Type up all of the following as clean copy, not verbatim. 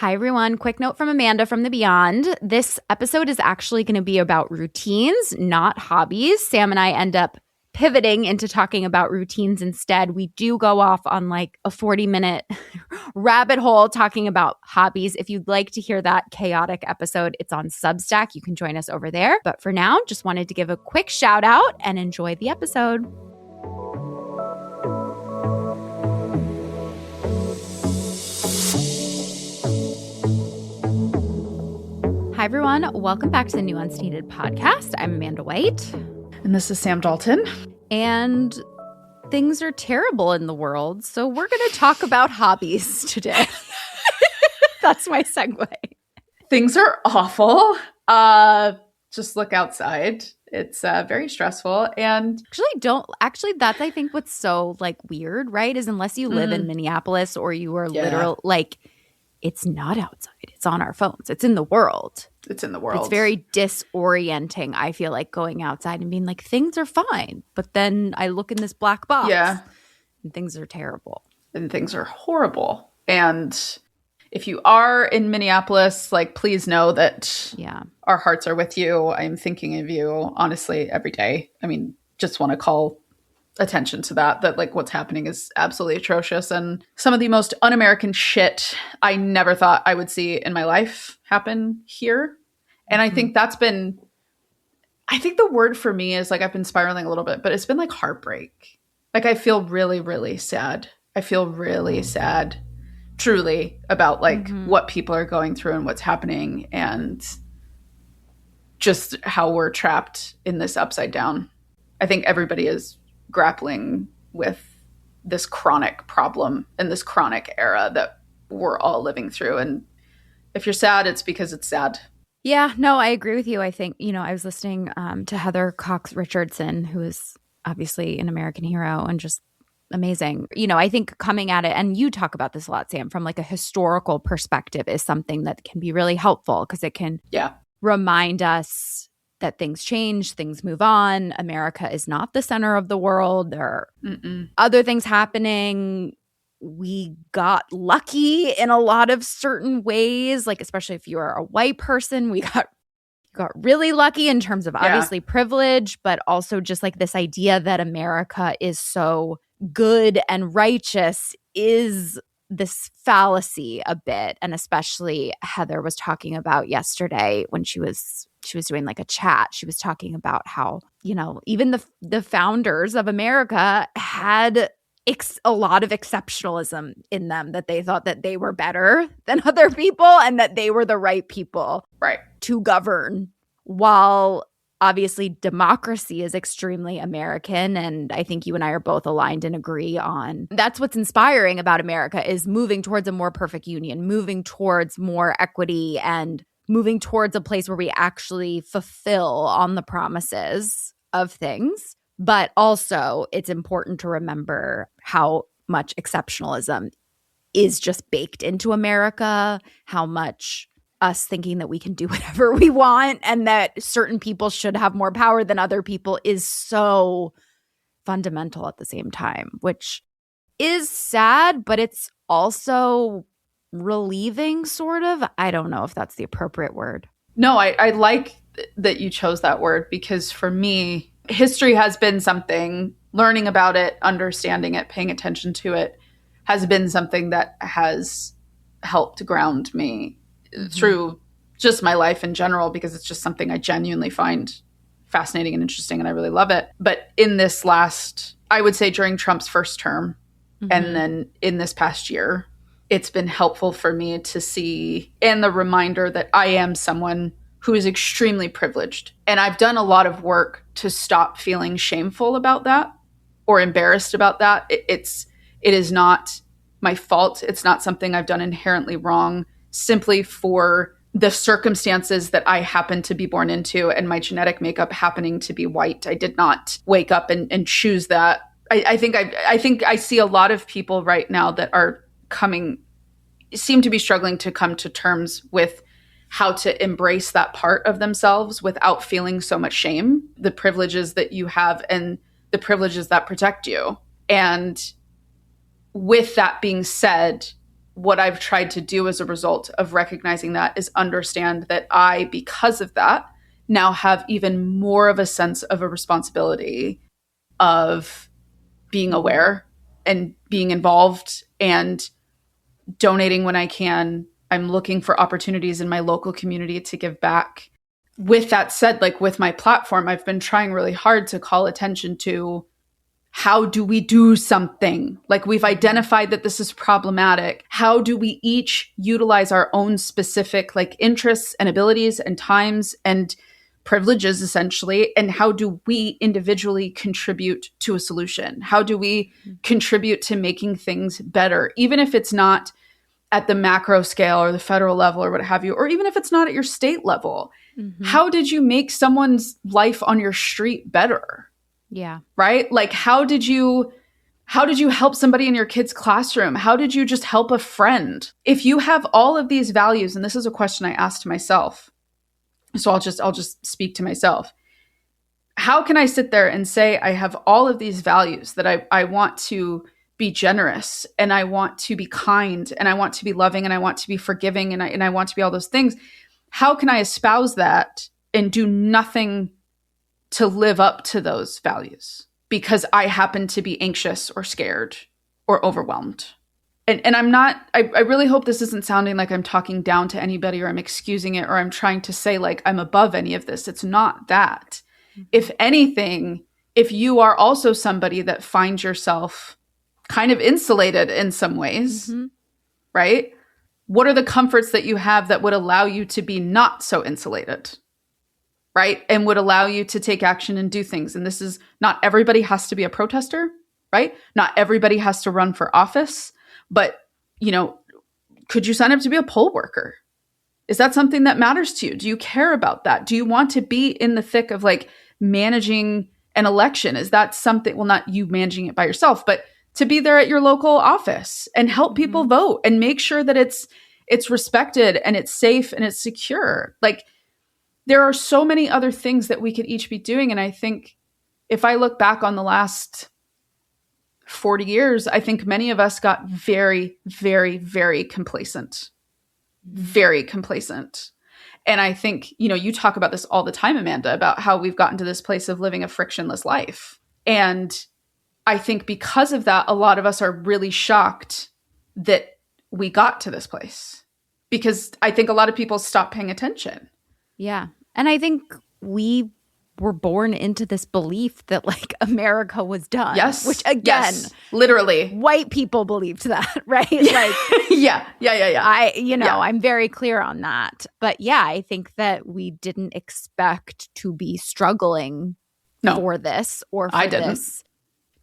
Hi, everyone. Quick note from Amanda from the Beyond. This episode is actually going to be about routines, not hobbies. Sam and I end up pivoting into talking about routines instead. We do go off on like a 40-minute rabbit hole talking about hobbies. If you'd like to hear that chaotic episode, it's on Substack. You can join us over there. But for now, just wanted to give a quick shout out and enjoy the episode. Hi, everyone. Welcome back to the Nuanced Needed podcast. I'm Amanda White. And this is Sam Dalton. And things are terrible in the world, so we're going to talk about hobbies today. That's my segue. Things are awful. Just look outside. It's very stressful. And actually, that's, I think, what's so like weird, right? Is unless you live in Minneapolis or you are literal, like, it's not outside. It's on our phones. It's in the world. It's in the world. It's very disorienting, I feel like, going outside and being like, things are fine. But then I look in this black box and things are terrible. And things are horrible. And if you are in Minneapolis, like, please know that our hearts are with you. I'm thinking of you, honestly, every day. I mean, just want to call attention to that like what's happening is absolutely atrocious, and some of the most un-American shit I never thought I would see in my life happen here. And I think that's been, I think the word for me is like, I've been spiraling a little bit, but it's been like heartbreak. Like, I feel really, really sad. I feel really sad, truly, about like what people are going through and what's happening, and just how we're trapped in this upside down. I think everybody is grappling with this chronic problem in this chronic era that we're all living through. And if you're sad, it's because it's sad. Yeah, no, I agree with you. I think, I was listening to Heather Cox Richardson, who is obviously an American hero and just amazing. I think coming at it, and you talk about this a lot, Sam, from like a historical perspective is something that can be really helpful because it can remind us that things change, things move on. America is not the center of the world. There are other things happening. We got lucky in a lot of certain ways, like especially if you're a white person, we got really lucky in terms of obviously privilege, but also just like this idea that America is so good and righteous is this fallacy a bit. And especially Heather was talking about yesterday when she was doing like a chat. She was talking about how, even the founders of America had a lot of exceptionalism in them, that they thought that they were better than other people and that they were the right people to govern, while obviously democracy is extremely American. And I think you and I are both aligned and agree on that's what's inspiring about America, is moving towards a more perfect union, moving towards more equity, and moving towards a place where we actually fulfill on the promises of things. But also, it's important to remember how much exceptionalism is just baked into America, how much us thinking that we can do whatever we want and that certain people should have more power than other people is so fundamental at the same time, which is sad, but it's also relieving, sort of. I don't know if that's the appropriate word. No, I like that you chose that word, because for me, history has been something, learning about it, understanding it, paying attention to it has been something that has helped ground me through just my life in general, because it's just something I genuinely find fascinating and interesting, and I really love it. But in this last, I would say during Trump's first term, and then in this past year, it's been helpful for me to see, and the reminder that I am someone who is extremely privileged. And I've done a lot of work to stop feeling shameful about that or embarrassed about that. It is not my fault. It's not something I've done inherently wrong, simply for the circumstances that I happen to be born into and my genetic makeup happening to be white. I did not wake up and choose that. I think I see a lot of people right now that are seem to be struggling to come to terms with how to embrace that part of themselves without feeling so much shame, the privileges that you have and the privileges that protect you. And with that being said, what I've tried to do as a result of recognizing that is understand that I, because of that, now have even more of a sense of a responsibility of being aware and being involved and donating when I can. I'm looking for opportunities in my local community to give back. With that said, like with my platform, I've been trying really hard to call attention to how do we do something? Like we've identified that this is problematic. How do we each utilize our own specific like interests and abilities and times and privileges essentially? And how do we individually contribute to a solution? How do we contribute to making things better? Even if it's not at the macro scale or the federal level or what have you, or even if it's not at your state level, how did you make someone's life on your street better? Yeah. Right? Like how did you help somebody in your kid's classroom? How did you just help a friend? If you have all of these values, and this is a question I asked to myself, so I'll just speak to myself. How can I sit there and say I have all of these values that I want to be generous and I want to be kind and I want to be loving and I want to be forgiving and I want to be all those things? How can I espouse that and do nothing to live up to those values because I happen to be anxious or scared or overwhelmed? And I'm not, I really hope this isn't sounding like I'm talking down to anybody or I'm excusing it or I'm trying to say like I'm above any of this. It's not that. If anything, if you are also somebody that finds yourself kind of insulated in some ways, right? What are the comforts that you have that would allow you to be not so insulated? Right? And would allow you to take action and do things. And this is not everybody has to be a protester, right? Not everybody has to run for office, but, you know, could you sign up to be a poll worker? Is that something that matters to you? Do you care about that? Do you want to be in the thick of like managing an election? Is that something, well, not you managing it by yourself, but to be there at your local office and help people vote and make sure that it's respected and it's safe and it's secure. Like, there are so many other things that we could each be doing. And I think if I look back on the last 40 years, I think many of us got very, very, very complacent. Very complacent. And I think, you know, you talk about this all the time, Amanda, about how we've gotten to this place of living a frictionless life. And I think because of that, a lot of us are really shocked that we got to this place. Because I think a lot of people stop paying attention. Yeah. And I think we were born into this belief that like America was done. Yes. Which again, literally. White people believed that, right? Yeah. Like yeah. I'm very clear on that. But yeah, I think that we didn't expect to be struggling for this or for this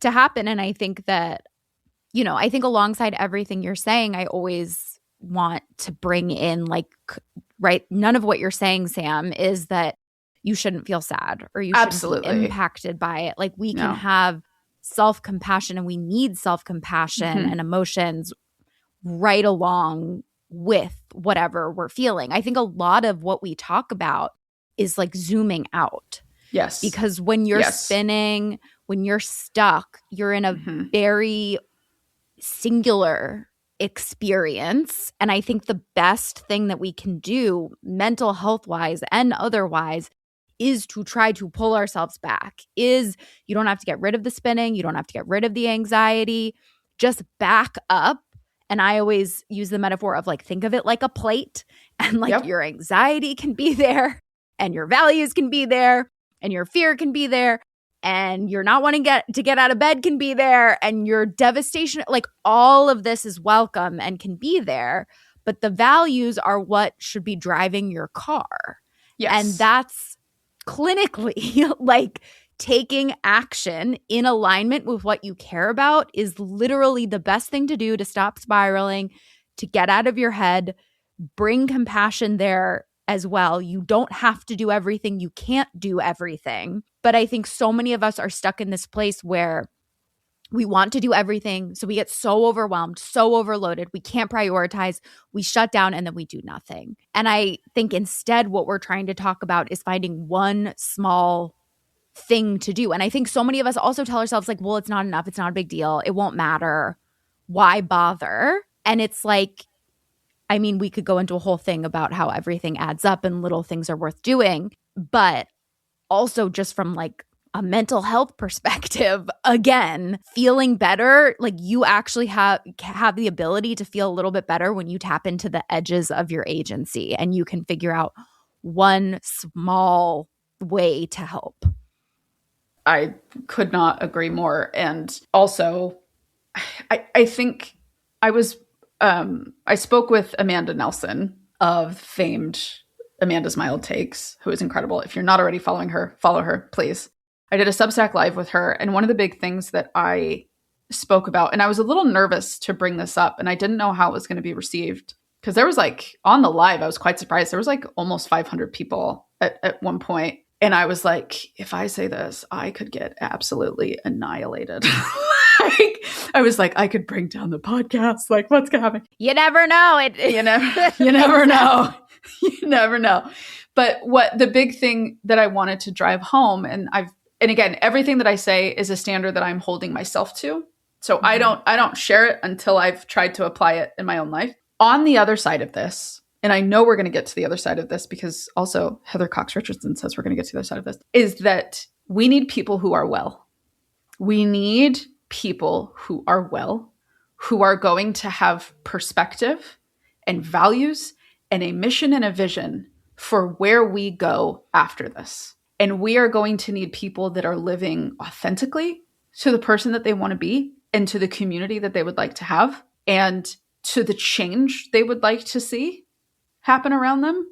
to happen. And I think that, you know, I think alongside everything you're saying, I always want to bring in like, right, none of what you're saying, Sam, is that you shouldn't feel sad or you shouldn't be impacted by it. Like we can have self-compassion and we need self-compassion and emotions right along with whatever we're feeling. I think a lot of what we talk about is like zooming out. Yes. Because when you're spinning, when you're stuck, you're in a very singular experience. And I think the best thing that we can do mental health wise and otherwise is to try to pull ourselves back. You don't have to get rid of the spinning. You don't have to get rid of the anxiety. Just back up. And I always use the metaphor of like, think of it like a plate and like your anxiety can be there and your values can be there and your fear can be there. And you're not wanting to get out of bed can be there, and your devastation, like all of this is welcome and can be there, but the values are what should be driving your car. Yes. And that's clinically like taking action in alignment with what you care about is literally the best thing to do to stop spiraling, to get out of your head, bring compassion there as well. You don't have to do everything. You can't do everything. But I think so many of us are stuck in this place where we want to do everything. So we get so overwhelmed, so overloaded. We can't prioritize. We shut down and then we do nothing. And I think instead what we're trying to talk about is finding one small thing to do. And I think so many of us also tell ourselves like, well, it's not enough. It's not a big deal. It won't matter. Why bother? And it's like, I mean, we could go into a whole thing about how everything adds up and little things are worth doing, but also just from like a mental health perspective, again, feeling better, like you actually have the ability to feel a little bit better when you tap into the edges of your agency and you can figure out one small way to help. I could not agree more. And also, I think I spoke with Amanda Nelson of famed Amanda's Mild Takes, who is incredible. If you're not already following her, follow her, please. I did a Substack live with her. And one of the big things that I spoke about, and I was a little nervous to bring this up, and I didn't know how it was going to be received. Because there was like, on the live, I was quite surprised. There was like almost 500 people at one point. And I was like, if I say this, I could get absolutely annihilated. I was like, I could bring down the podcast. Like, what's going to happen? You never know. You never know. You never know. But what the big thing that I wanted to drive home, and again, everything that I say is a standard that I'm holding myself to. So I don't share it until I've tried to apply it in my own life. On the other side of this, and I know we're going to get to the other side of this because also Heather Cox Richardson says we're going to get to the other side of this, is that we need people who are well. We need people who are well, who are going to have perspective and values and a mission and a vision for where we go after this. And we are going to need people that are living authentically to the person that they want to be and to the community that they would like to have and to the change they would like to see happen around them.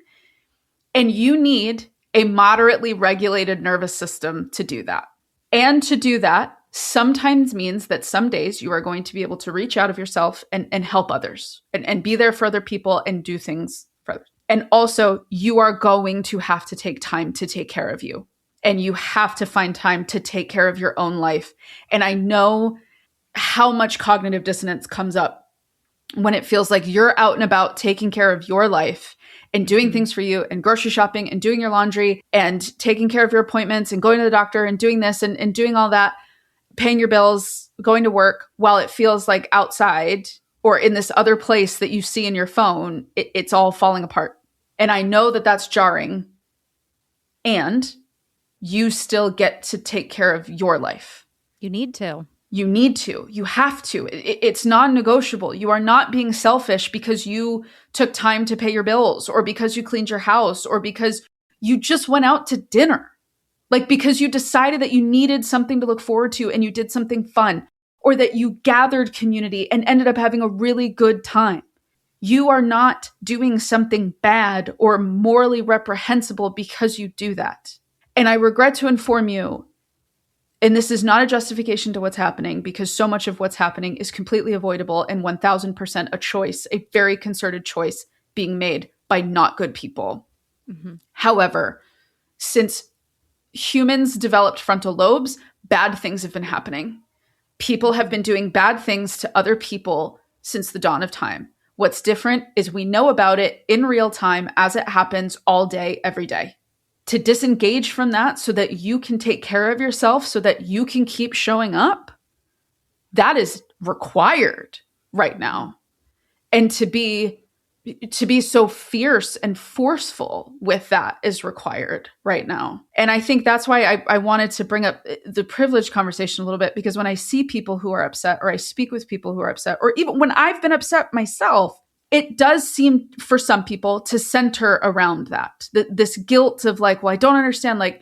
And you need a moderately regulated nervous system to do that. And to do that sometimes means that some days you are going to be able to reach out of yourself and help others and be there for other people and do things for others. And also you are going to have to take time to take care of you. And you have to find time to take care of your own life. And I know how much cognitive dissonance comes up when it feels like you're out and about taking care of your life and doing things for you and grocery shopping and doing your laundry and taking care of your appointments and going to the doctor and doing this and doing all that, paying your bills, going to work, while it feels like outside or in this other place that you see in your phone, it's all falling apart. And I know that that's jarring. And you still get to take care of your life. You need to. You need to. You have to. It's non-negotiable. You are not being selfish because you took time to pay your bills or because you cleaned your house or because you just went out to dinner. Like because you decided that you needed something to look forward to and you did something fun or that you gathered community and ended up having a really good time. You are not doing something bad or morally reprehensible because you do that. And I regret to inform you, and this is not a justification to what's happening because so much of what's happening is completely avoidable and 1000% a choice, a very concerted choice being made by not good people. Mm-hmm. However, since humans developed frontal lobes, bad things have been happening. People have been doing bad things to other people since the dawn of time. What's different is we know about it in real time as it happens all day, every day. To disengage from that so that you can take care of yourself, so that you can keep showing up, that is required right now. And to be so fierce and forceful with that is required right now. And I think that's why I wanted to bring up the privilege conversation a little bit, because when I see people who are upset, or I speak with people who are upset, or even when I've been upset myself, it does seem for some people to center around that, this guilt of like, well, I don't understand, like,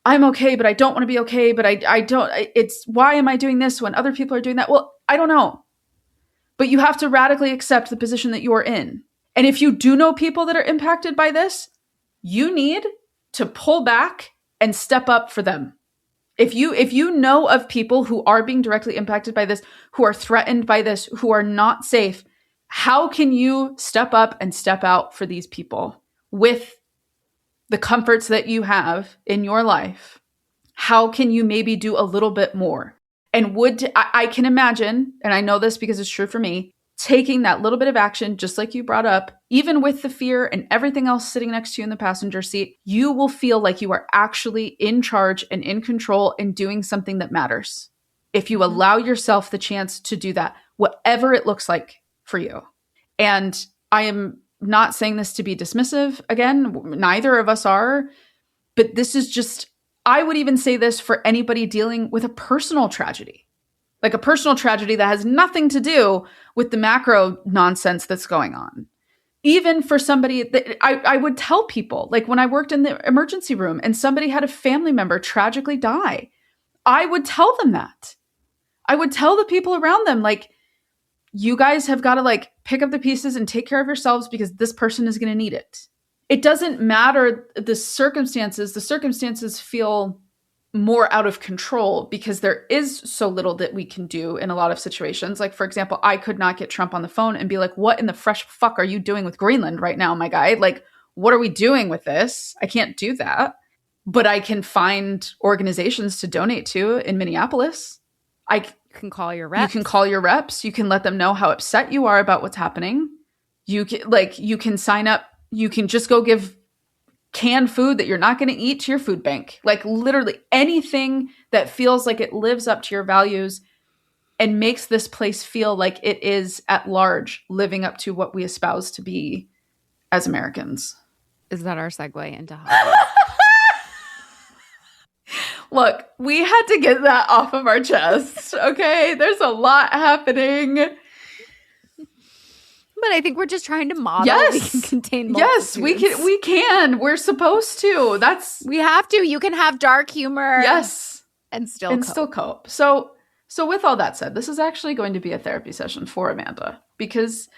I'm okay, but I don't want to be okay, but I don't, it's why am I doing this when other people are doing that? Well, I don't know. But you have to radically accept the position that you're in. And if you do know people that are impacted by this, you need to pull back and step up for them. If you know of people who are being directly impacted by this, who are threatened by this, who are not safe, how can you step up and step out for these people with the comforts that you have in your life? How can you maybe do a little bit more? And I can imagine, and I know this because it's true for me, taking that little bit of action, just like you brought up, even with the fear and everything else sitting next to you in the passenger seat, you will feel like you are actually in charge and in control and doing something that matters. If you allow yourself the chance to do that, whatever it looks like for you. And I am not saying this to be dismissive. Again, neither of us are. But this is just, I would even say this for anybody dealing with a personal tragedy. Like a personal tragedy that has nothing to do with the macro nonsense that's going on. Even for somebody that I would tell people, like when I worked in the emergency room and somebody had a family member tragically die, I would tell them that. I would tell the people around them, like, you guys have got to like pick up the pieces and take care of yourselves because this person is going to need it. It doesn't matter the circumstances. The circumstances feel more out of control because there is so little that we can do in a lot of situations. Like, for example, I could not get Trump on the phone and be like, what in the fresh fuck are you doing with Greenland right now, my guy? Like, what are we doing with this? I can't do that. But I can find organizations to donate to in Minneapolis. I can call your reps. You can call your reps. You can let them know how upset you are about what's happening. You can sign up. You can just go give canned food that you're not going to eat to your food bank. Like literally anything that feels like it lives up to your values and makes this place feel like it is at large living up to what we espouse to be as Americans. Is that our segue into hobbies? Look, we had to get that off of our chest, okay? There's a lot happening. But I think we're just trying to model. Yes, we can contain multitudes. Yes, we can. We're supposed to. We have to. You can have dark humor. Yes, and still cope. So with all that said, this is actually going to be a therapy session for Amanda because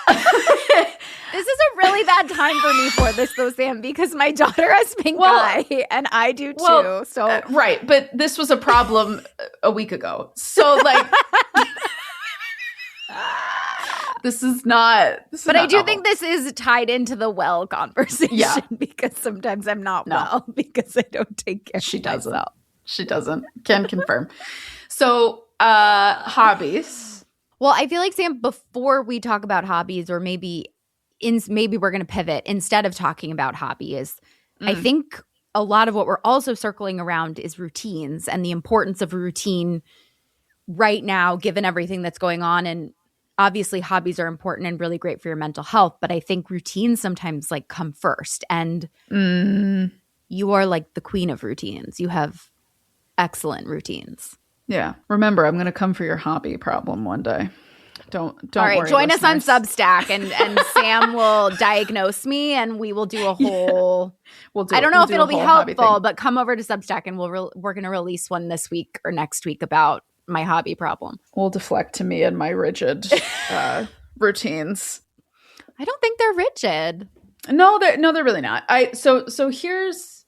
this is a really bad time for me for this, though, Sam, because my daughter has pink eye and I do too. So right, but this was a problem a week ago. So like. This is not. But I do think this is tied into the well conversation because sometimes I'm not well because I don't take care of myself. She doesn't. Can confirm. So, hobbies. Well, I feel like, Sam, before we talk about hobbies, or maybe we're going to pivot instead of talking about hobbies. I think a lot of what we're also circling around is routines and the importance of routine right now, given everything that's going on. And obviously hobbies are important and really great for your mental health, but I think routines sometimes like come first. And you are like the queen of routines. You have excellent routines. Yeah. Remember, I'm going to come for your hobby problem one day. Don't All right, worry, join listeners. us on Substack and Sam will diagnose me and we will do a whole I don't know if it'll be helpful, but come over to Substack and we're going to release one this week or next week about my hobby problem. We'll deflect to me and my rigid routines. I don't think they're rigid. No, they're really not. So here's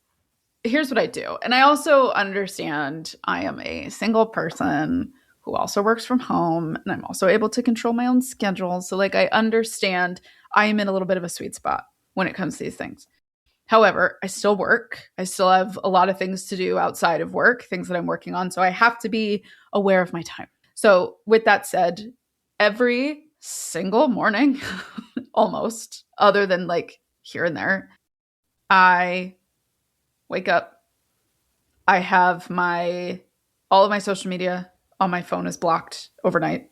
what I do. And I also understand I am a single person who also works from home and I'm also able to control my own schedule. So like I understand I am in a little bit of a sweet spot when it comes to these things. However, I still work. I still have a lot of things to do outside of work, things that I'm working on. So I have to be aware of my time. So with that said, every single morning, almost, other than like here and there, I wake up. I have all of my social media on my phone is blocked overnight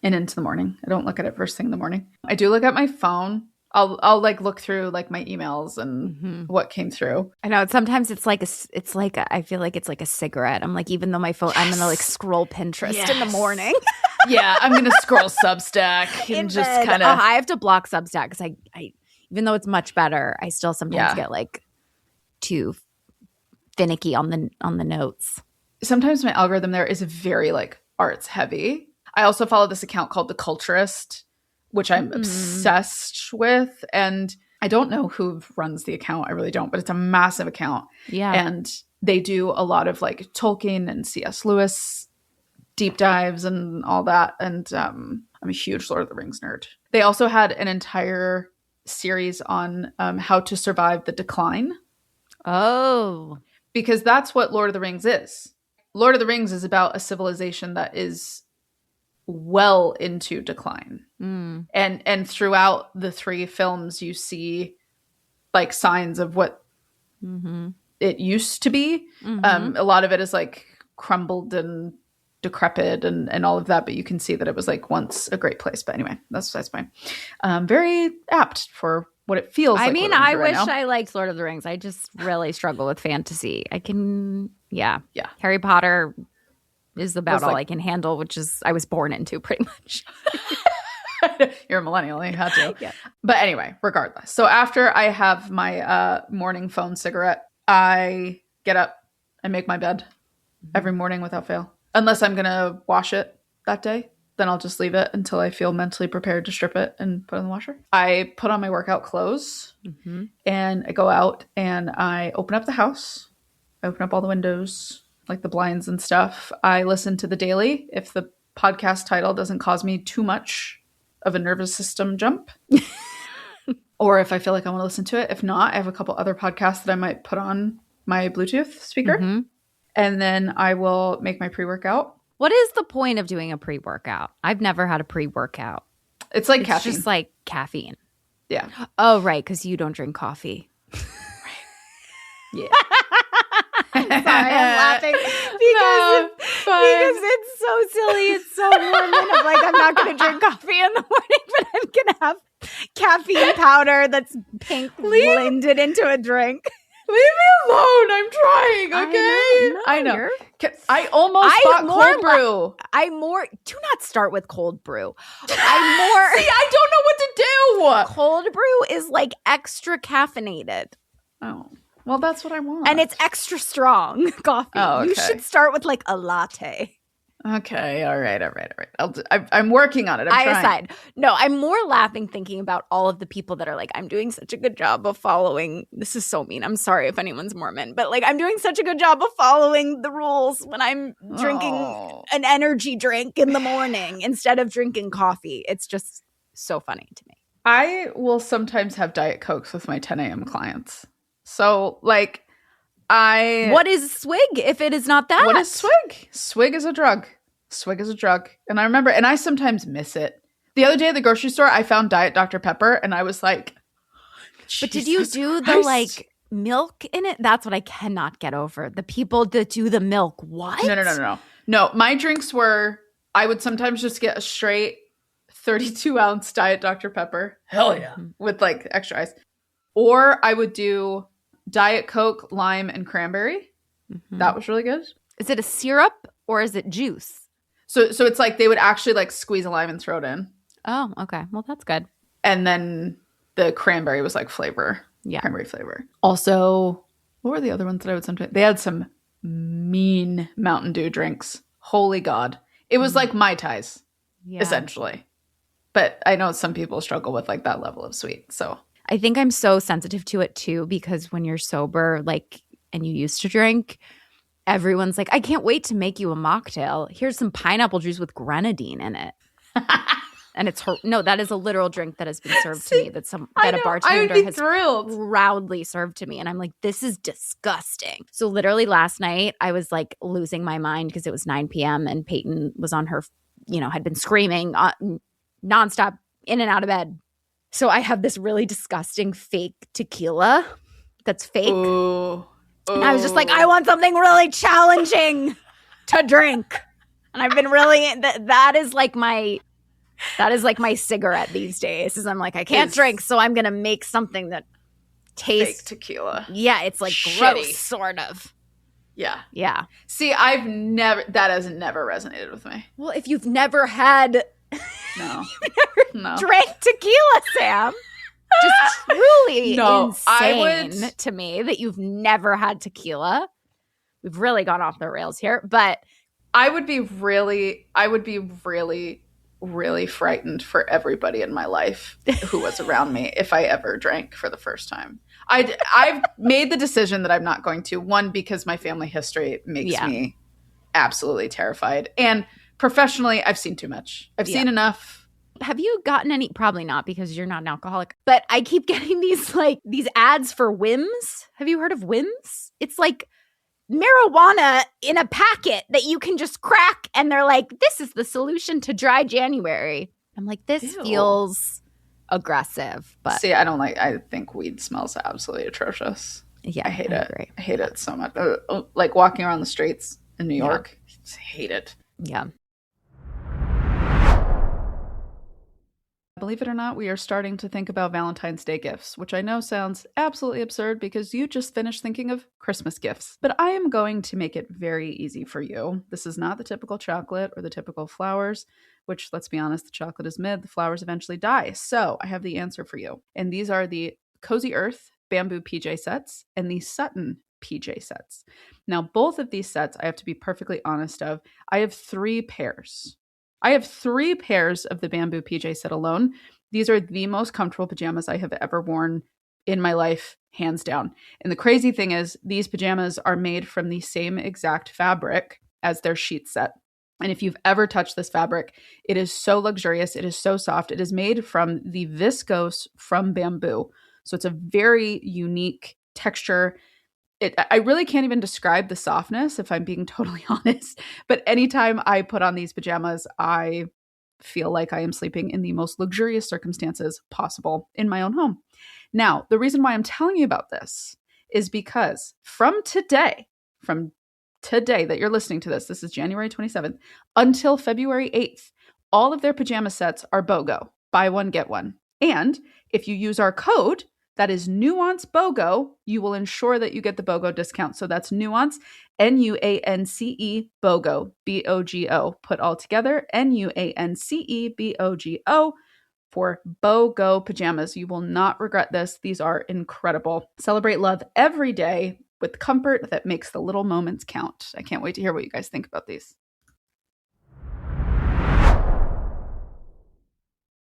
and into the morning. I don't look at it first thing in the morning. I do look at my phone. I'll like look through like my emails and what came through. I know sometimes I feel like it's like a cigarette. I'm like, even though my phone, I'm gonna like scroll Pinterest in the morning. Yeah, I'm gonna scroll Substack and just kind of. I have to block Substack because I even though it's much better, I still sometimes get like too finicky on the notes. Sometimes my algorithm there is very like arts heavy. I also follow this account called The Culturist, which I'm obsessed with. And I don't know who runs the account. I really don't, but it's a massive account. Yeah. And they do a lot of like Tolkien and C.S. Lewis deep dives and all that. And I'm a huge Lord of the Rings nerd. They also had an entire series on how to survive the decline. Oh. Because that's what Lord of the Rings is. Lord of the Rings is about a civilization that is well into decline. And throughout the 3 films you see like signs of what it used to be. A lot of it is like crumbled and decrepit and all of that, but you can see that it was like once a great place. But anyway, that's fine. Very apt for what it feels like. I mean, I wish I liked Lord of the Rings. I just really struggle with fantasy. Yeah. Harry Potter is about all I can handle, which is I was born into pretty much. You're a millennial, you had to. Yeah. But anyway, regardless. So after I have my morning phone cigarette, I get up and make my bed every morning without fail. Unless I'm going to wash it that day, then I'll just leave it until I feel mentally prepared to strip it and put it in the washer. I put on my workout clothes and I go out and I open up the house. I open up all the windows, like the blinds and stuff. I listen to the daily if the podcast title doesn't cause me too much of a nervous system jump. Or if I feel like I want to listen to it. If not, I have a couple other podcasts that I might put on my Bluetooth speaker. And then I will make my pre-workout. What is the point of doing a pre-workout? I've never had a pre-workout. It's like caffeine. It's just like caffeine. Yeah. Oh, right, because you don't drink coffee. Right. Yeah. I'm sorry, I'm laughing because it's so silly. It's so Mormon of like, I'm not going to drink coffee in the morning, but I'm going to have caffeine powder that's pink blended into a drink. Leave me alone. I'm trying, okay? I know. I almost bought cold brew. Do not start with cold brew. See, I don't know what to do. Cold brew is like extra caffeinated. Oh, well, that's what I want. And it's extra strong coffee. Oh, okay. You should start with like a latte. Okay. All right. I'm working on it. I'm trying. No, I'm more laughing thinking about all of the people that are like, I'm doing such a good job of following. This is so mean. I'm sorry if anyone's Mormon, but like, I'm doing such a good job of following the rules when I'm drinking an energy drink in the morning instead of drinking coffee. It's just so funny to me. I will sometimes have Diet Cokes with my 10 a.m. clients. So like, What is swig if it is not that? What is swig? Swig is a drug. And I remember, and I sometimes miss it. The other day at the grocery store, I found Diet Dr. Pepper, and I was like, but did you do the like milk in it? That's what I cannot get over. The people that do the milk. What? No, my drinks were, I would sometimes just get a straight 32-ounce Diet Dr. Pepper. Hell yeah. With like extra ice. Or I would do Diet Coke, lime, and cranberry. That was really good. Is it a syrup or is it juice? So it's like they would actually like squeeze a lime and throw it in. Oh, okay. Well, that's good. And then the cranberry was like flavor. Yeah. Cranberry flavor. Also, what were the other ones that I would sometimes? They had some mean Mountain Dew drinks. Holy God. It was like Mai Tais, essentially. But I know some people struggle with like that level of sweet. So I think I'm so sensitive to it too, because when you're sober, like, and you used to drink, everyone's like, I can't wait to make you a mocktail. Here's some pineapple juice with grenadine in it. And it's no, that is a literal drink that has been served to me that a bartender has proudly served to me. And I'm like, this is disgusting. So literally last night I was like losing my mind because it was 9 p.m. and Peyton was on her, had been screaming nonstop in and out of bed. So I have this really disgusting fake tequila that's fake. Ooh. And I was just like, I want something really challenging to drink. And I've been really that is like my cigarette these days. Is I'm like, I can't drink, so I'm gonna make something that tastes fake tequila. Yeah, it's like shitty. Gross, sort of. Yeah. Yeah. See, that has never resonated with me. Well, if you've never had No. drank tequila, Sam. Just truly insane to me that you've never had tequila. We've really gone off the rails here, but I would be really, really frightened for everybody in my life who was around me if I ever drank for the first time. I've made the decision that I'm not going to. One, because my family history makes me absolutely terrified. And professionally, I've seen too much. I've seen enough. Have you gotten any? Probably not, because you're not an alcoholic. But I keep getting these ads for Whims. Have you heard of Whims? It's like marijuana in a packet that you can just crack, and they're like, this is the solution to dry January. I'm like, this feels aggressive. But see, I think weed smells absolutely atrocious. Yeah, I hate it. Agree. I hate it so much. Like walking around the streets in New York, I just hate it. Yeah. Believe it or not, we are starting to think about Valentine's Day gifts, which I know sounds absolutely absurd because you just finished thinking of Christmas gifts. But I am going to make it very easy for you. This is not the typical chocolate or the typical flowers, which, let's be honest, the chocolate is mid, the flowers eventually die. So I have the answer for you. And these are the Cozy Earth bamboo PJ sets and the Sutton PJ sets. Now, both of these sets, I have to be perfectly honest of, I have 3 pairs. I have 3 pairs of the bamboo PJ set alone. These are the most comfortable pajamas I have ever worn in my life, hands down. And the crazy thing is, these pajamas are made from the same exact fabric as their sheet set. And if you've ever touched this fabric, it is so luxurious. It is so soft. It is made from the viscose from bamboo. So it's a very unique texture. I really can't even describe the softness, if I'm being totally honest. But anytime I put on these pajamas, I feel like I am sleeping in the most luxurious circumstances possible in my own home. Now, the reason why I'm telling you about this is because from today that you're listening to this is January 27th, until February 8th, all of their pajama sets are BOGO, buy one, get one. And if you use our code, that is Nuance BOGO, you will ensure that you get the BOGO discount. So that's Nuance, Nuance BOGO, BOGO, put all together, Nuance BOGO for BOGO pajamas. You will not regret this. These are incredible. Celebrate love every day with comfort that makes the little moments count. I can't wait to hear what you guys think about these.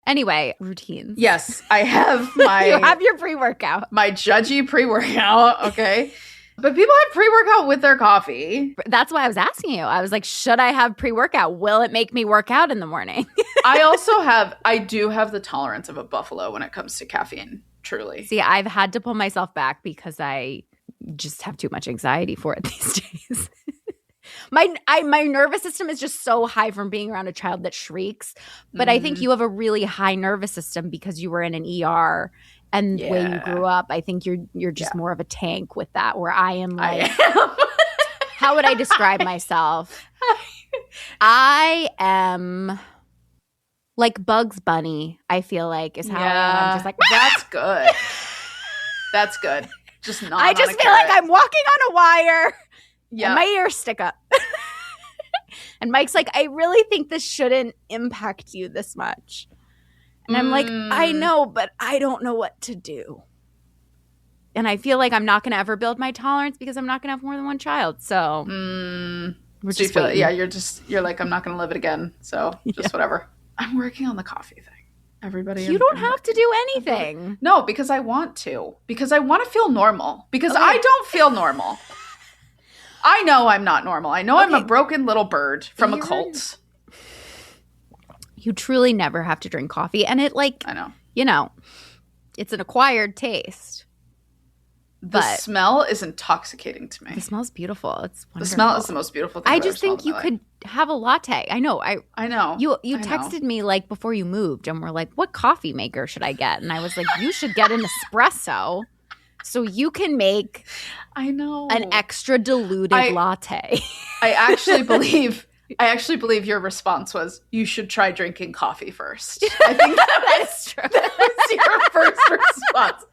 Anyway, routines. Yes, I have my... You have your pre-workout. My judgy pre-workout, okay? But people have pre-workout with their coffee. That's why I was asking you. I was like, should I have pre-workout? Will it make me work out in the morning? I do have the tolerance of a buffalo when it comes to caffeine, truly. See, I've had to pull myself back because I just have too much anxiety for it these days. My nervous system is just so high from being around a child that shrieks. But I think you have a really high nervous system because you were in an ER and the way you grew up. I think you're just more of a tank with that, where I am like, how would I describe myself? I am like Bugs Bunny, I feel like, is how I am. I'm just like, that's good. That's good. Just not. I just feel like I'm walking on a wire. Yeah. And my ears stick up. And Mike's like, I really think this shouldn't impact you this much. And I'm like, I know, but I don't know what to do. And I feel like I'm not going to ever build my tolerance because I'm not going to have more than one child. So we're just you're like, I'm not going to live it again. So just whatever. I'm working on the coffee thing. Everybody. You don't have to do anything. No, because I want to. Because I want to feel normal. Because I don't feel normal. I know I'm not normal. I know I'm a broken little bird from a cult. You truly never have to drink coffee. And it I know. It's an acquired taste. The smell is intoxicating to me. The smell's beautiful. It's wonderful. The smell is the most beautiful thing I just think you could have a latte. I know. I know. You texted me like before you moved and were like, what coffee maker should I get? And I was like, you should get an espresso. So you can make an extra diluted latte. I actually believe your response was, you should try drinking coffee first. I think that's true. That was your first response.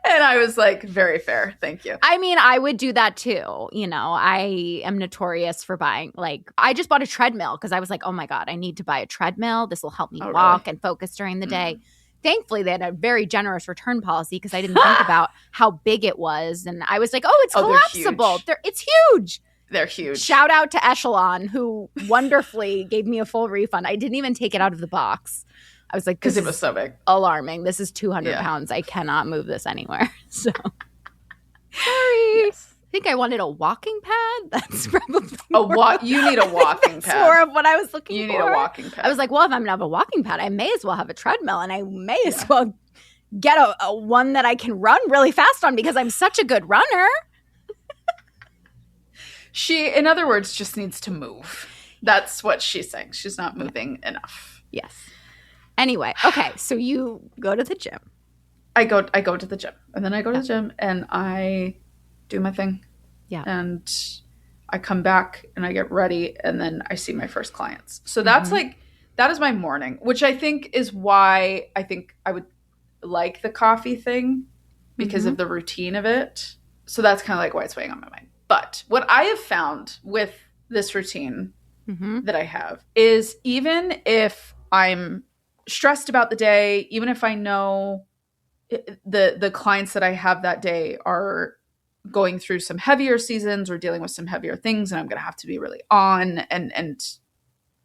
And I was like, very fair. Thank you. I mean, I would do that too. I am notorious for buying, I just bought a treadmill because I was like, oh my God, I need to buy a treadmill. This will help me walk and focus during the day. Thankfully, they had a very generous return policy because I didn't think about how big it was. And I was like, it's collapsible. It's huge. They're huge. Shout out to Echelon, who wonderfully gave me a full refund. I didn't even take it out of the box. I was like, because it was so big. Alarming. This is 200 pounds. I cannot move this anywhere. So, sorry. Yes. I think I wanted a walking pad. That's probably you need a walking pad. That's more of what I was looking for. You need a walking pad. I was like, well, if I'm going to have a walking pad, I may as well have a treadmill, and I may as well get a one that I can run really fast on because I'm such a good runner. She, in other words, just needs to move. That's what she's saying. She's not moving enough. Yes. Anyway, okay, so you go to the gym. I go to the gym, and then I go to the gym, and I do my thing. Yeah. And I come back and I get ready, and then I see my first clients. So that's like, that is my morning, which I think is why I think I would like the coffee thing, because of the routine of it. So that's kind of like why it's weighing on my mind. But what I have found with this routine that I have is, even if I'm stressed about the day, even if I know the clients that I have that day are going through some heavier seasons or dealing with some heavier things, and I'm going to have to be really on and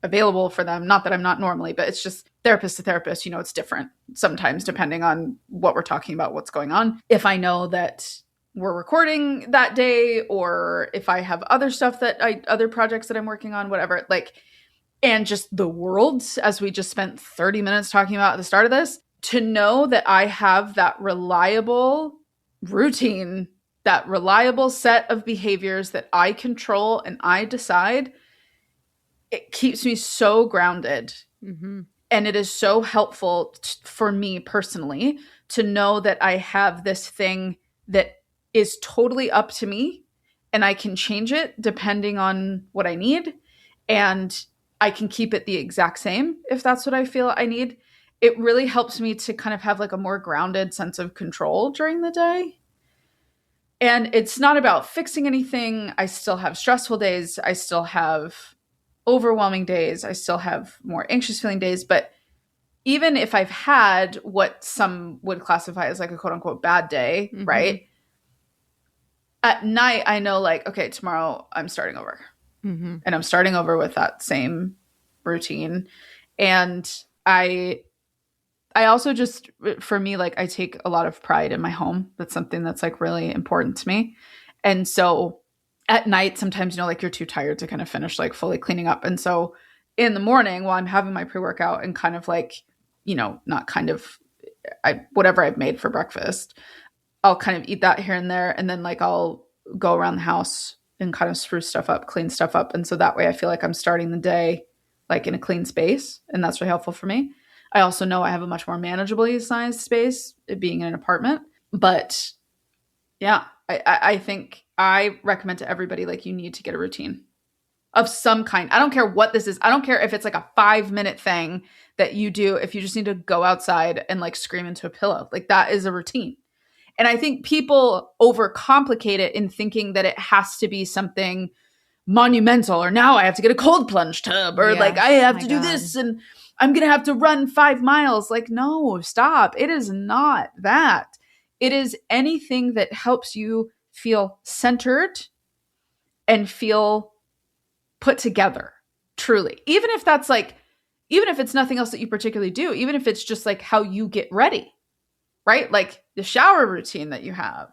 available for them. Not that I'm not normally, but it's just therapist to therapist, you know, it's different sometimes depending on what we're talking about, what's going on. If I know that we're recording that day, or if I have other stuff other projects that I'm working on, whatever, like, and just the world, as we just spent 30 minutes talking about at the start of this, to know that I have that reliable routine, that reliable set of behaviors that I control and I decide, it keeps me so grounded. And it is so helpful for me personally to know that I have this thing that is totally up to me, and I can change it depending on what I need, and I can keep it the exact same if that's what I feel I need. It really helps me to kind of have like a more grounded sense of control during the day. And it's not about fixing anything. I still have stressful days. I still have overwhelming days. I still have more anxious feeling days. But even if I've had what some would classify as like a quote unquote bad day, right? At night, I know like, okay, tomorrow I'm starting over. And I'm starting over with that same routine. And I also just, for me, like, I take a lot of pride in my home. That's something that's like really important to me. And so at night, sometimes, you know, like you're too tired to kind of finish like fully cleaning up. And so in the morning, while I'm having my pre-workout and kind of like, you know, not kind of, whatever I've made for breakfast, I'll kind of eat that here and there. And then like I'll go around the house and kind of spruce stuff up, clean stuff up. And so that way I feel like I'm starting the day like in a clean space. And that's really helpful for me. I also know I have a much more manageably sized space, it being in an apartment. But yeah, I think I recommend to everybody, like, you need to get a routine of some kind. I don't care what this is. I don't care if it's like a 5-minute thing that you do. If you just need to go outside and like scream into a pillow, like that is a routine. And I think people overcomplicate it in thinking that it has to be something monumental, or now I have to get a cold plunge tub, or like I have to do this and I'm going to have to run 5 miles. Like, no, stop. It is not that. It is anything that helps you feel centered and feel put together, truly. Even if that's like, even if it's nothing else that you particularly do, even if it's just like how you get ready, right? Like the shower routine that you have.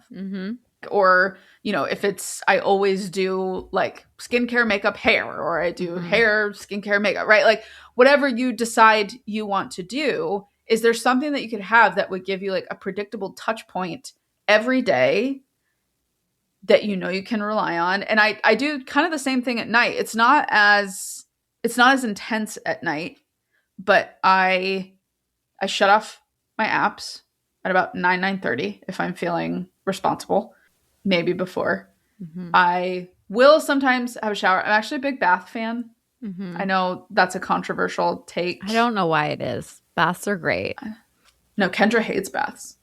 Or, you know, if it's, I always do like skincare, makeup, hair, or I do hair, skincare, makeup, right? Like whatever you decide you want to do, is there something that you could have that would give you like a predictable touch point every day that you know you can rely on? And I do kind of the same thing at night. It's not as intense at night, but I shut off my apps at about 9:30 if I'm feeling responsible. Maybe before. I will sometimes have a shower. I'm actually a big bath fan. I know that's a controversial take. I don't know why it is. Baths are great. No, Kendra hates baths.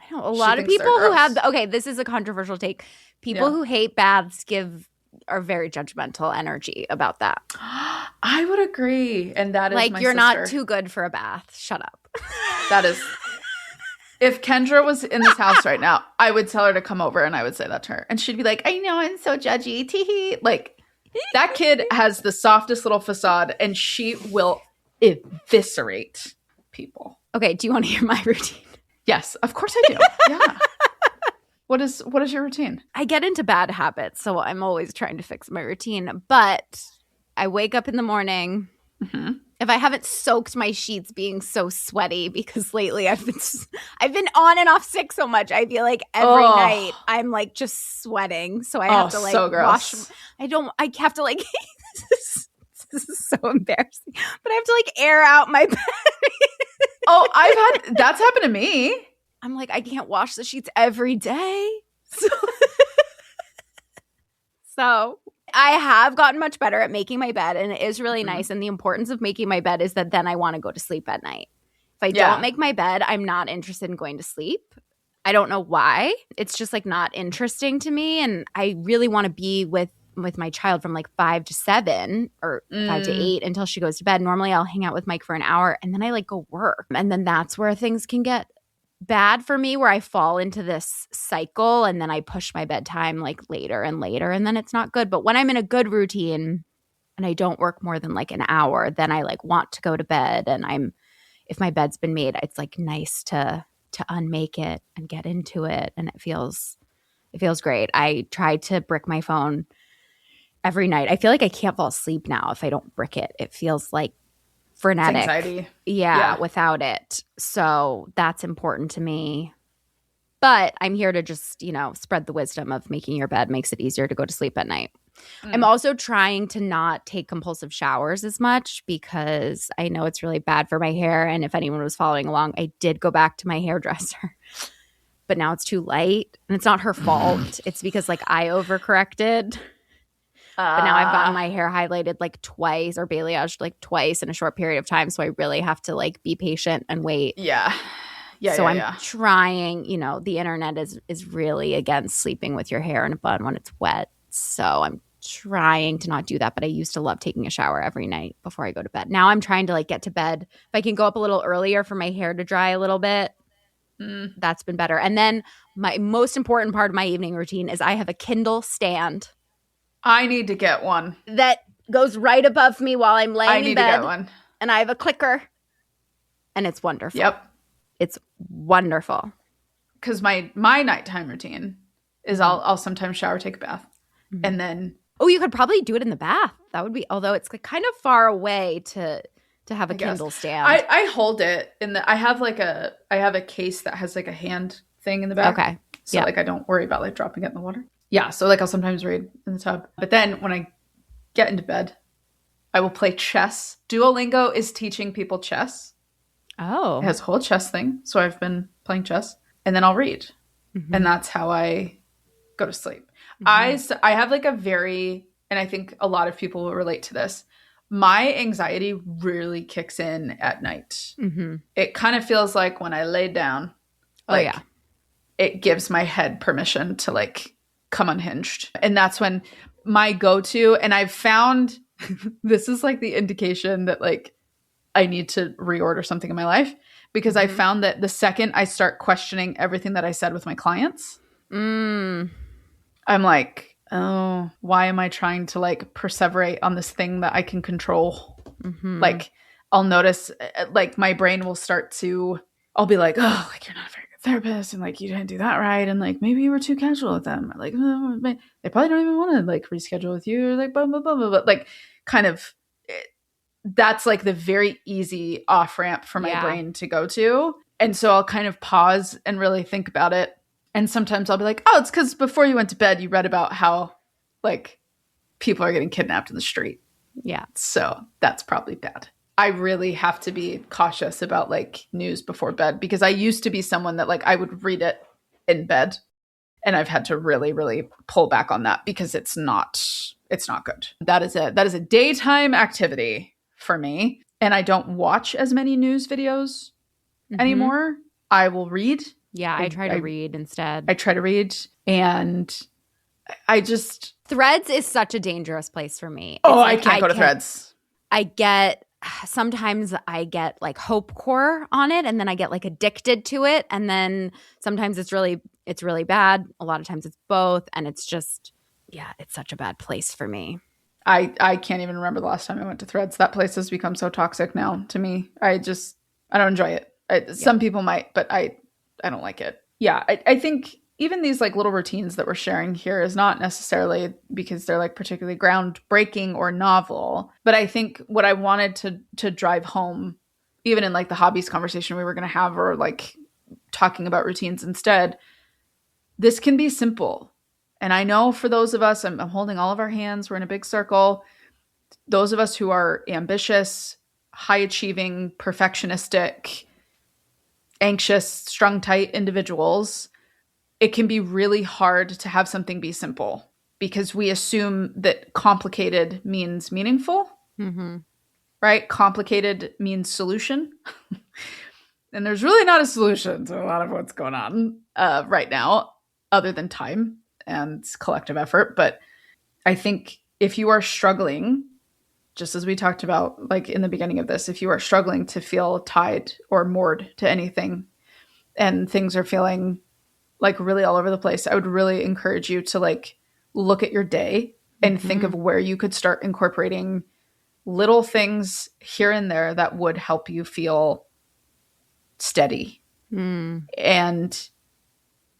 I know a lot of people who have okay, this is a controversial take. People who hate baths are very judgmental energy about that. I would agree. And that is like, my you're sister. not too good for a bath. Shut up. That is. If Kendra was in this house right now, I would tell her to come over and I would say that to her. And she'd be like, I know, I'm so judgy. Tee-hee. Like, that kid has the softest little facade and she will eviscerate people. Okay, do you want to hear my routine? Yes, of course I do. Yeah. What is your routine? I get into bad habits, so I'm always trying to fix my routine. But I wake up in the morning. If I haven't soaked my sheets being so sweaty, because lately I've been on and off sick so much, I feel like every night I'm like just sweating. So I have to like so wash. gross. I have to like this is so embarrassing. But I have to like air out my bed. That's happened to me. I'm like, I can't wash the sheets every day. So I have gotten much better at making my bed, and it is really nice. And the importance of making my bed is that then I want to go to sleep at night. If I don't make my bed, I'm not interested in going to sleep. I don't know why. It's just like not interesting to me. And I really want to be with my child from like 5 to 7 or 5 to 8 until she goes to bed. Normally I'll hang out with Mike for an hour and then I like go work. And then that's where things can get bad for me, where I fall into this cycle and then I push my bedtime like later and later, and then it's not good. But when I'm in a good routine and I don't work more than like an hour, then I like want to go to bed. And if my bed's been made, it's like nice to unmake it and get into it, and it feels great. I try to brick my phone every night. I feel like I can't fall asleep now if I don't brick it. It feels like frenetic. It's anxiety. Yeah, without it. So that's important to me. But I'm here to just, spread the wisdom of making your bed makes it easier to go to sleep at night. I'm also trying to not take compulsive showers as much because I know it's really bad for my hair. And if anyone was following along, I did go back to my hairdresser. But now it's too late. And it's not her fault. It's because like I overcorrected. But now I've gotten my hair highlighted like twice or balayaged like twice in a short period of time. So I really have to like be patient and wait. Yeah. So I'm trying, the internet is really against sleeping with your hair in a bun when it's wet. So I'm trying to not do that. But I used to love taking a shower every night before I go to bed. Now I'm trying to like get to bed. If I can go up a little earlier for my hair to dry a little bit, that's been better. And then my most important part of my evening routine is I have a Kindle stand. I need to get one. That goes right above me while I'm laying in bed. I need to get one. And I have a clicker. And it's wonderful. Yep. It's wonderful. Because my nighttime routine is I'll sometimes shower, take a bath, and then... Oh, you could probably do it in the bath. That would be... Although it's kind of far away to have a Kindle stand. I hold it in the... I have a case that has like a hand thing in the back. Okay. So like I don't worry about like dropping it in the water. Yeah. So like I'll sometimes read in the tub. But then when I get into bed, I will play chess. Duolingo is teaching people chess. Oh. It has a whole chess thing. So I've been playing chess. And then I'll read. And that's how I go to sleep. I have like a very, and I think a lot of people will relate to this, my anxiety really kicks in at night. It kind of feels like when I lay down, like it gives my head permission to like come unhinged. And that's when my go-to, and I've found this is like the indication that like I need to reorder something in my life, because I found that the second I start questioning everything that I said with my clients, I'm like, oh, why am I trying to like perseverate on this thing that I can control? Like I'll notice like my brain will start to, I'll be like, oh, like you're not a very good therapist, and like you didn't do that right, and like maybe you were too casual with them, or like oh, they probably don't even want to like reschedule with you, or like blah blah blah blah, blah. Like kind of that's like the very easy off ramp for my brain to go to, and so I'll kind of pause and really think about it. And sometimes I'll be like, oh, it's because before you went to bed, you read about how like people are getting kidnapped in the street. Yeah. So that's probably bad. I really have to be cautious about like news before bed, because I used to be someone that like I would read it in bed, and I've had to really, really pull back on that because it's not good. That is a daytime activity for me. And I don't watch as many news videos anymore. I will read. Yeah, I try to read instead. I try to read, and I just... Threads is such a dangerous place for me. Oh, like, I can't go to Threads. Sometimes I get like hope core on it, and then I get like addicted to it, and then sometimes it's really bad. A lot of times it's both, and it's just, it's such a bad place for me. I can't even remember the last time I went to Threads. That place has become so toxic now to me. I don't enjoy it. Some people might, but I don't like it. Yeah, I think even these like little routines that we're sharing here is not necessarily because they're like particularly groundbreaking or novel. But I think what I wanted to drive home, even in like the hobbies conversation we were going to have, or like talking about routines instead, this can be simple. And I know for those of us, I'm holding all of our hands, we're in a big circle. Those of us who are ambitious, high achieving, perfectionistic, anxious, strung tight individuals, it can be really hard to have something be simple. because we assume that complicated means meaningful, Mm-hmm. right? Complicated means solution. And there's really not a solution to a lot of what's going on right now, other than time and collective effort. But I think if you are struggling, just as we talked about, like in the beginning of this, if you are struggling to feel tied or moored to anything and things are feeling like really all over the place, I would really encourage you to like look at your day and think of where you could start incorporating little things here and there that would help you feel steady. And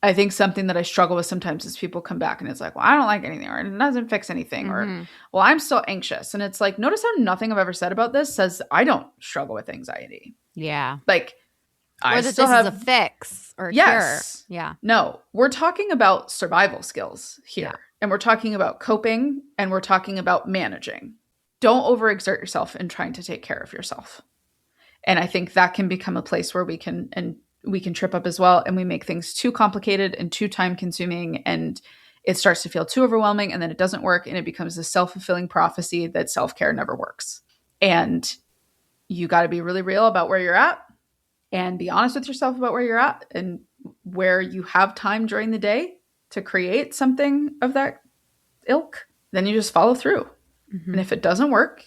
I think something that I struggle with sometimes is people come back and it's like, well, I don't like anything, or it doesn't fix anything, or, well, I'm still anxious. And it's like, notice how nothing I've ever said about this says I don't struggle with anxiety. Yeah. Like, Or that this is a fix or a cure. Yeah. No, we're talking about survival skills here. Yeah. And we're talking about coping, and we're talking about managing. Don't overexert yourself in trying to take care of yourself. And I think that can become a place where we can trip up as well, and we make things too complicated and too time consuming, and it starts to feel too overwhelming, and then it doesn't work, and it becomes a self-fulfilling prophecy that self-care never works. And you got to be really real about where you're at and be honest with yourself about where you're at and where you have time during the day to create something of that ilk. Then you just follow through. And if it doesn't work,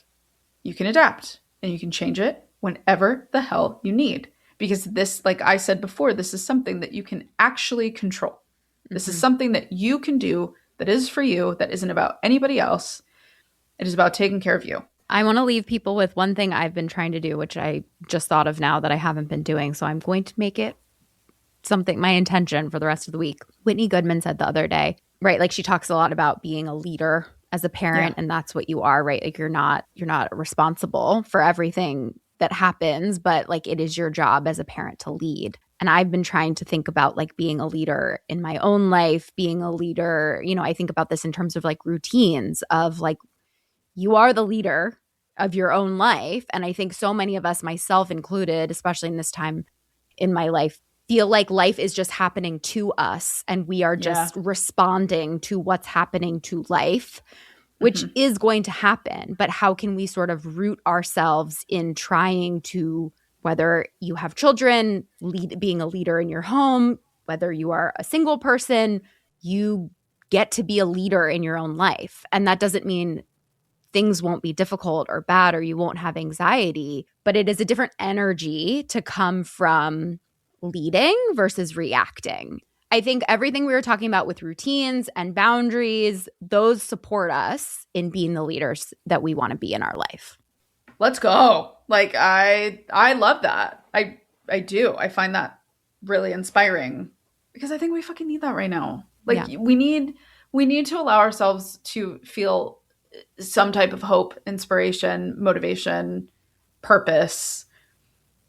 you can adapt and you can change it whenever the hell you need. Because this, like I said before, this is something that you can actually control. This is something that you can do that is for you, that isn't about anybody else. It is about taking care of you. I want to leave people with one thing I've been trying to do, which I just thought of now that I haven't been doing. So I'm going to make it something, my intention for the rest of the week. Whitney Goodman said the other day, right? Like she talks a lot about being a leader as a parent, and that's what you are, right? Like you're not responsible for everything that happens, but like it is your job as a parent to lead. And I've been trying to think about like being a leader in my own life, being a leader, I think about this in terms of like routines of like, you are the leader of your own life. And I think so many of us, myself included, especially in this time in my life, feel like life is just happening to us and we are just responding to what's happening to life, which is going to happen. But how can we sort of root ourselves in trying to, whether you have children, being a leader in your home, whether you are a single person, you get to be a leader in your own life. And that doesn't mean things won't be difficult or bad or you won't have anxiety, but it is a different energy to come from leading versus reacting. I think everything we were talking about with routines and boundaries, those support us in being the leaders that we want to be in our life. Let's go. Like I love that. I do. I find that really inspiring because I think we fucking need that right now. Like we need to allow ourselves to feel some type of hope, inspiration, motivation, purpose,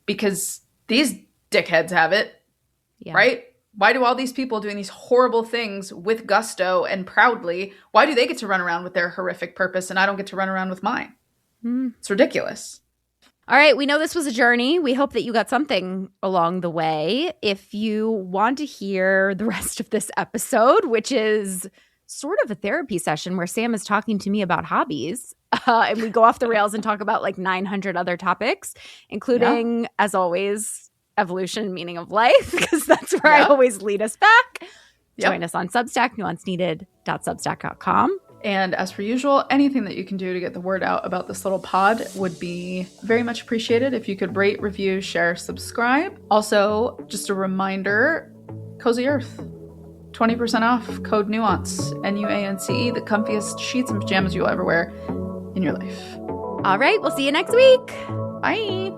because these dickheads have it, right? Why do all these people doing these horrible things with gusto and proudly, why do they get to run around with their horrific purpose and I don't get to run around with mine? It's ridiculous. All right. We know this was a journey. We hope that you got something along the way. If you want to hear the rest of this episode, which is sort of a therapy session where Sam is talking to me about hobbies, and we go off the rails and talk about like 900 other topics, including, as always, evolution and meaning of life, because that's where I always lead us back. Join us on Substack, nuanceneeded.substack.com. And as per usual, anything that you can do to get the word out about this little pod would be very much appreciated. If you could rate, review, share, subscribe. Also, just a reminder, Cozy Earth, 20% off, code NUANCE, NUANCE, the comfiest sheets and pajamas you'll ever wear in your life. All right, we'll see you next week. Bye.